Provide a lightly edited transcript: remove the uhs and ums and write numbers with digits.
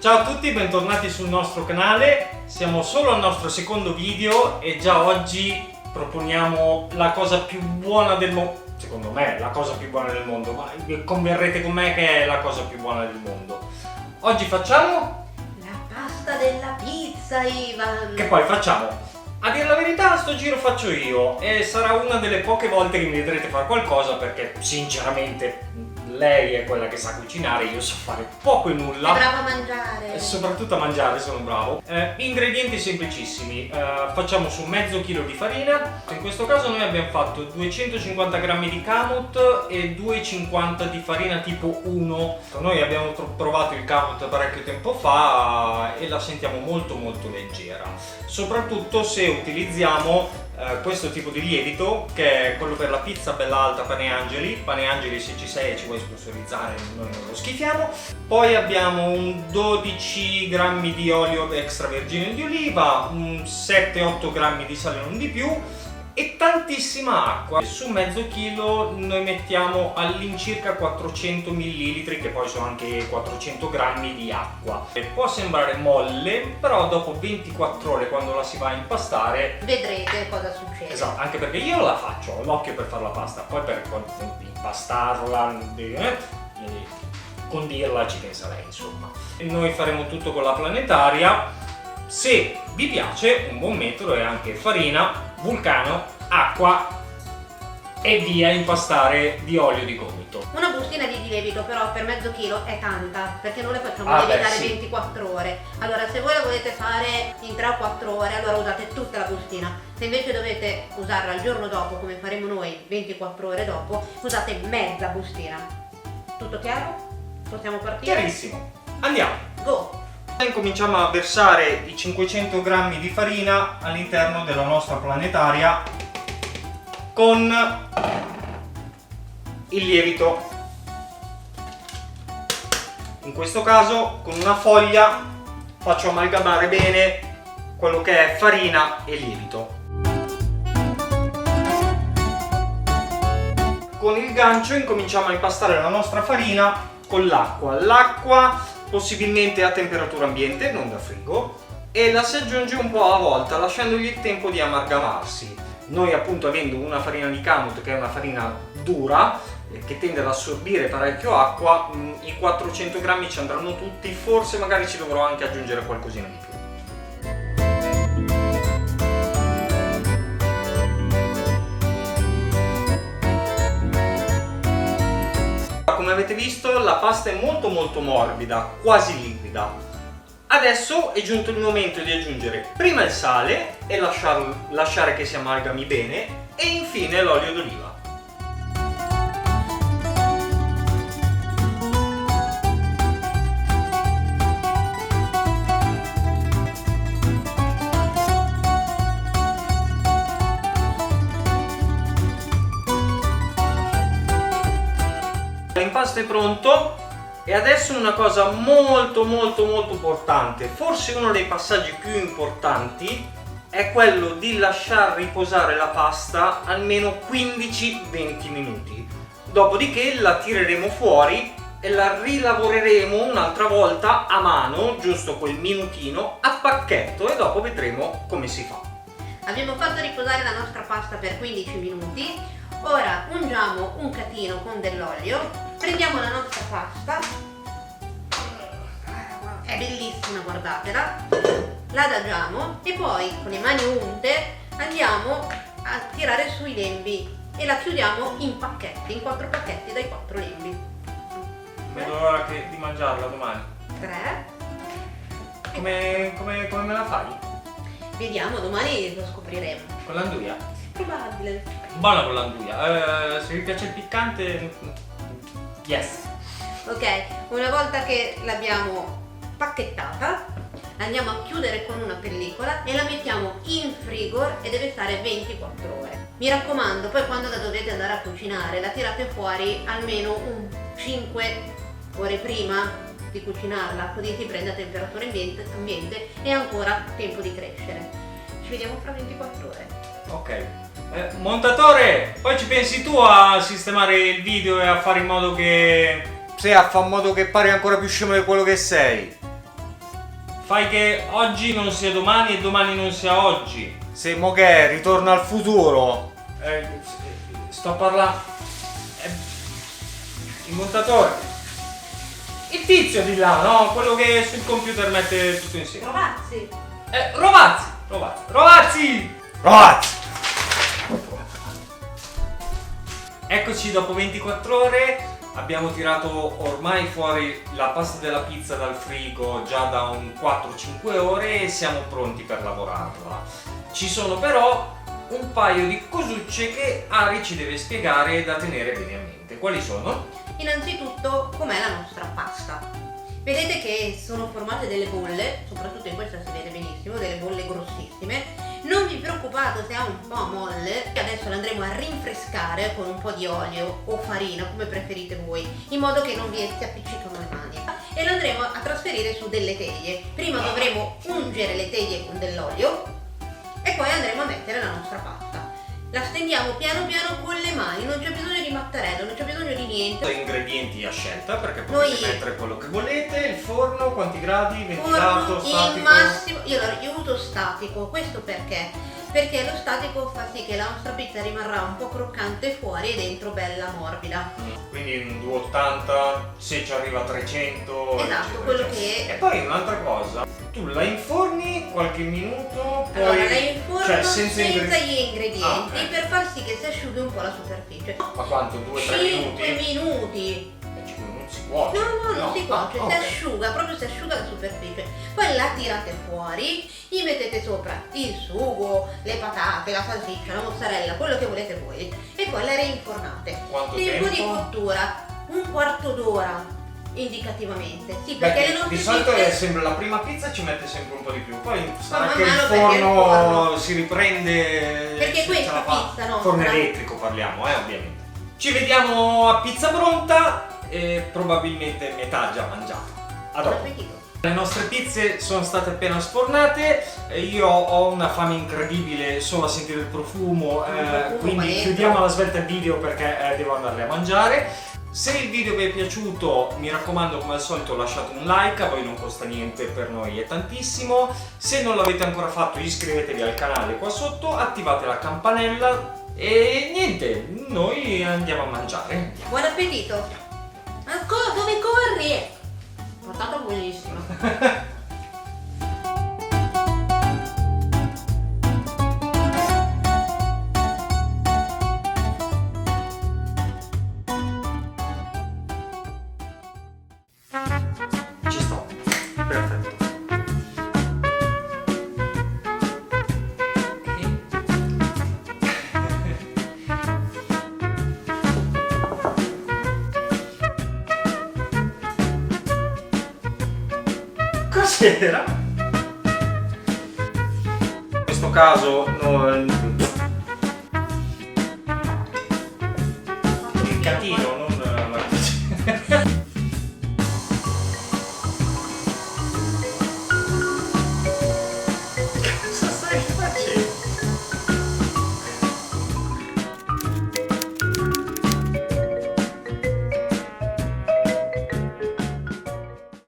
Ciao a tutti, bentornati sul nostro canale. Siamo solo al nostro secondo video e già oggi proponiamo la cosa più buona del mondo. Secondo me è la cosa più buona del mondo, ma converrete con me che è la cosa più buona del mondo. Oggi facciamo la pasta della pizza, Ivan. che poi facciamo. A dire la verità, sto giro faccio io e sarà una delle poche volte che mi vedrete fare qualcosa perché sinceramente lei è quella che sa cucinare, io so fare poco e nulla. È bravo a mangiare. Soprattutto a mangiare sono bravo. Ingredienti semplicissimi. Facciamo su mezzo chilo di farina. In questo caso noi abbiamo fatto 250 g di kamut e 250 di farina tipo 1. Noi abbiamo provato il kamut parecchio tempo fa e la sentiamo molto leggera. Soprattutto se utilizziamo questo tipo di lievito, che è quello per la pizza bella alta Pane Angeli. Pane Angeli, se ci sei e ci vuoi sponsorizzare, noi non lo schifiamo. Poi abbiamo un 12 g di olio extravergine di oliva, un 7-8 g di sale, non di più, e tantissima acqua. Su mezzo chilo noi mettiamo all'incirca 400 ml, che poi sono anche 400 g di acqua. Può sembrare molle, però dopo 24 ore, quando la si va a impastare, vedrete cosa succede. esatto, anche perché io la faccio, ho l'occhio per fare la pasta, poi per impastarla, condirla ci pensa lei, insomma. E noi faremo tutto con la planetaria. Se vi piace, un buon metodo è anche farina, vulcano, acqua e via impastare di olio di gomito. Una bustina di lievito però per mezzo chilo è tanta, perché noi la facciamo Ah, lievitare sì. 24 ore. Allora se voi la volete fare in 3 o 4 ore, allora usate tutta la bustina. Se invece dovete usarla il giorno dopo, come faremo noi 24 ore dopo, usate mezza bustina. Tutto chiaro? Possiamo partire? Chiarissimo. Andiamo. Go! Incominciamo a versare i 500 g di farina all'interno della nostra planetaria con il lievito. In questo caso con una foglia faccio amalgamare bene quello che è farina e lievito. Con il gancio incominciamo a impastare la nostra farina con l'acqua. L'acqua possibilmente a temperatura ambiente, non da frigo, e la si aggiunge un po' alla volta, lasciandogli il tempo di amalgamarsi. Noi appunto, avendo una farina di kamut che è una farina dura, che tende ad assorbire parecchio acqua, i 400 g ci andranno tutti, forse magari ci dovrò anche aggiungere qualcosina di più. Come avete visto, la pasta è molto morbida, quasi liquida. Adesso è giunto il momento di aggiungere prima il sale e lasciare che si amalgami bene, e infine l'olio d'oliva. L'impasto è pronto e adesso una cosa molto importante, forse uno dei passaggi più importanti, è quello di lasciar riposare la pasta almeno 15-20 minuti. Dopodiché la tireremo fuori e la rilavoreremo un'altra volta a mano, giusto quel minutino, a pacchetto, e dopo vedremo come si fa. Abbiamo fatto riposare la nostra pasta per 15 minuti. Ora ungiamo un catino con dell'olio, prendiamo la nostra pasta, è bellissima, guardatela, la adagiamo e poi con le mani unte andiamo a tirare sui lembi e la chiudiamo in pacchetti, in 4 pacchetti dai 4 lembi. Vedo l'ora di mangiarla domani. 3. Come me la fai? Vediamo, domani lo scopriremo. Con l'anduia? Probabile. Buona con l'anduia. Se vi piace il piccante, yes. Ok, una volta che l'abbiamo pacchettata, andiamo a chiudere con una pellicola e la mettiamo in frigo e deve stare 24 ore. Mi raccomando, poi quando la dovete andare a cucinare, la tirate fuori almeno un 5 ore prima di cucinarla, così si prende a temperatura ambiente e ha ancora tempo di crescere. Ci vediamo fra 24 ore. Ok. Montatore, poi ci pensi tu a sistemare il video e a fare in modo che... Sì, a fare in modo che pari ancora più scemo di quello che sei. Fai che oggi non sia domani e domani non sia oggi. Se mo che ritorna al futuro. Sto parlando. Il montatore. Il tizio di là, no? Quello che sul computer mette tutto insieme. Rovazzi. Rovazzi! Eccoci dopo 24 ore. Abbiamo tirato ormai fuori la pasta della pizza dal frigo già da un 4-5 ore e siamo pronti per lavorarla. Ci sono però un paio di cosucce che Ari ci deve spiegare e da tenere bene a mente. Quali sono? Innanzitutto, com'è la nostra pasta? Vedete che sono formate delle bolle, soprattutto in questa si vede benissimo, delle bolle grossissime. Non vi preoccupate se ha un po' molle, adesso le andremo a rinfrescare con un po' di olio o farina, come preferite voi, in modo che non vi si appiccicano le mani. E le andremo a trasferire su delle teglie. Prima dovremo ungere le teglie con dell'olio e poi andremo a mettere la nostra pasta. La stendiamo piano piano con le mani, non c'è bisogno di mattarello, non c'è bisogno di niente. Ingredienti a scelta perché potete mettere quello che volete, il forno, quanti gradi, Forno ventilato, statico. il massimo, io uso statico, questo perché? Perché lo statico fa sì che la nostra pizza rimarrà un po' croccante fuori e dentro bella morbida. Quindi un 280, se ci arriva a 300. Esatto, quello che E poi un'altra cosa, tu la inforni qualche minuto, poi allora la inforno cioè, senza gli ingredienti ok. per far sì che si asciughi un po' la superficie. Ma quanto? 2-3 5 minuti? minuti. 5 minuti si cuoce. No, non si cuoce, ok. si asciuga, proprio si asciuga la superficie. Poi la tirate fuori, gli mettete sopra il sugo, le patate, la salsiccia, la mozzarella, quello che volete voi. E poi la reinfornate. Quanto Tempo di tempo? cottura, un quarto d'ora indicativamente. Sì, perché Beh, le nostre di solito pizze... è sempre la prima pizza ci mette sempre un po' di più, poi sarà man che il mano perché il forno forno si riprende. Perché se questa ce la fa. pizza nostra- Forno elettrico parliamo, ovviamente. Ci vediamo a pizza pronta e probabilmente metà già mangiata. A Buon dopo. appetito. Le nostre pizze sono state appena sfornate, io ho una fame incredibile solo a sentire il profumo, profumo quindi dentro. chiudiamo la svelta il video perché devo andarle a mangiare. Se il video vi è piaciuto, mi raccomando, come al solito lasciate un like, a voi non costa niente, per noi è tantissimo. Se non l'avete ancora fatto, iscrivetevi al canale qua sotto, attivate la campanella e niente, noi andiamo a mangiare. Buon appetito. Ancora, dove corri? Patata buonissima. Ci sto, perfetto. Cos'era? In questo caso il catino